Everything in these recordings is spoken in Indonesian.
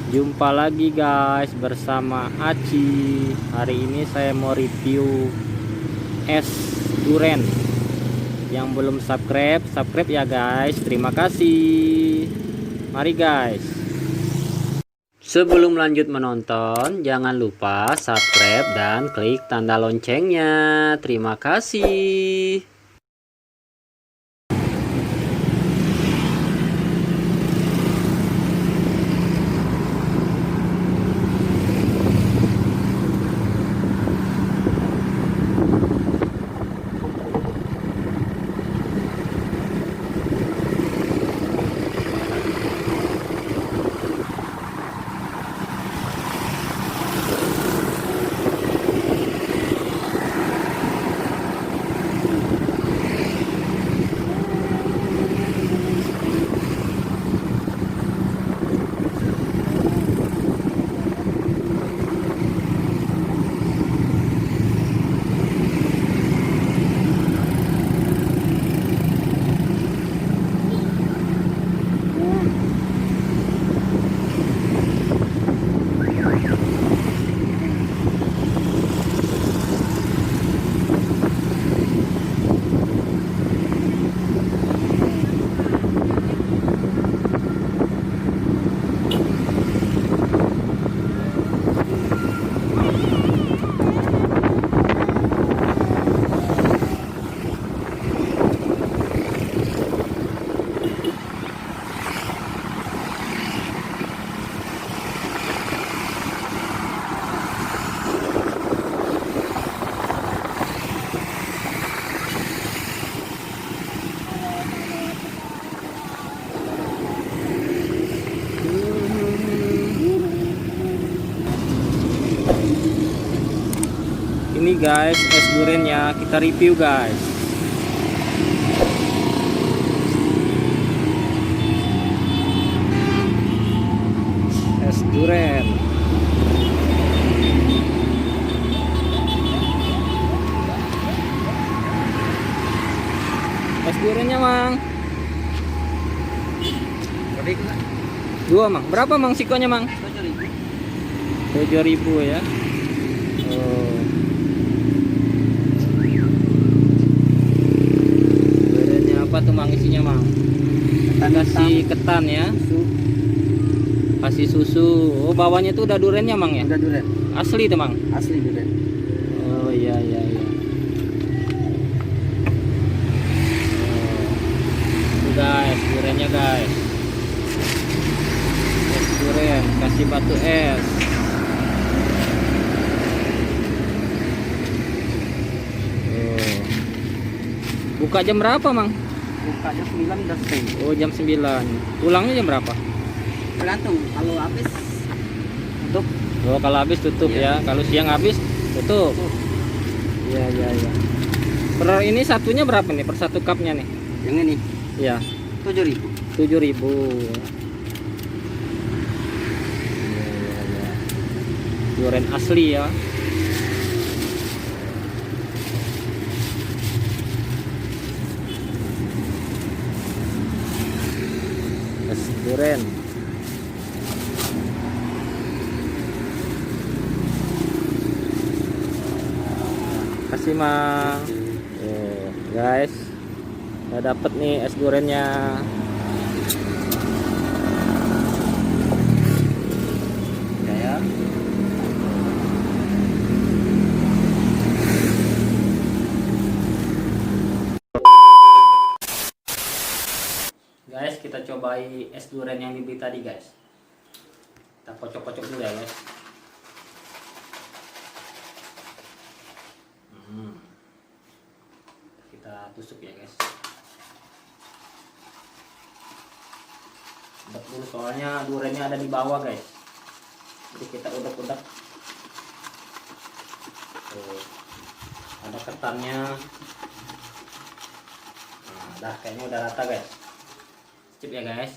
Jumpa lagi guys bersama Aci. Hari ini saya mau review es durian. Yang belum subscribe, subscribe ya guys. Terima kasih. Mari guys. Sebelum lanjut menonton, jangan lupa subscribe dan klik tanda loncengnya. Terima kasih. Ini guys, es duriannya kita review guys. Es durian. Es duriannya mang. Dua mang. Berapa mang sikonya mang? 7.000 ya. Oh. Apa tuh mang isinya mang? Kasih ketan ya, kasih susu. Oh bawahnya tuh udah duriannya mang ya? Udah durian. Asli tuh mang? Asli durian. Oh iya iya iya. Oh. Guys, duriannya guys. Es durian, kasih batu es. Oh. Buka jam berapa mang? Bukanya 9 udah selesai. Oh jam 9. Pulangnya jam berapa? Tergantung, kalau habis tutup. Oh kalau habis tutup Iya. ya. Kalau siang habis tutup. Iya iya iya. Per ini satunya berapa nih? Per satu cupnya nih? Yang ini Iya. 7.000. 7.000. Iya iya iya. Durian asli ya. Es durian. Kasih mang. Guys, udah dapet nih es duriannya. Ya. Guys, kita cobai es durian yang dibeli tadi guys. Kita kocok-kocok dulu ya guys. Kita tusuk ya guys. Udek dulu soalnya duriannya ada di bawah guys. Jadi kita udek-udek. Tuh, ada ketannya. Nah, dah kayaknya udah rata guys. Sip ya guys.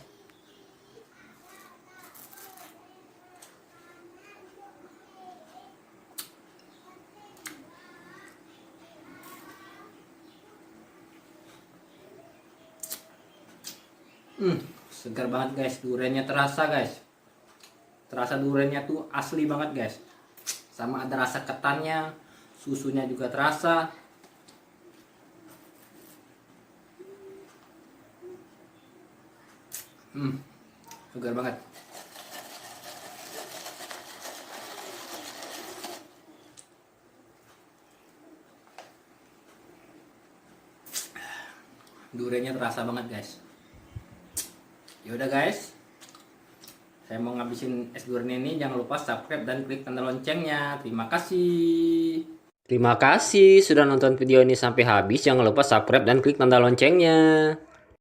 Segar banget guys, duriannya terasa guys. Terasa duriannya tuh asli banget guys. Sama ada rasa ketannya, susunya juga terasa. Segar banget. Duriannya terasa banget guys. Yaudah guys, saya mau ngabisin es durian ini. Jangan lupa subscribe dan klik tanda loncengnya. Terima kasih. Terima kasih sudah nonton video ini sampai habis. Jangan lupa subscribe dan klik tanda loncengnya.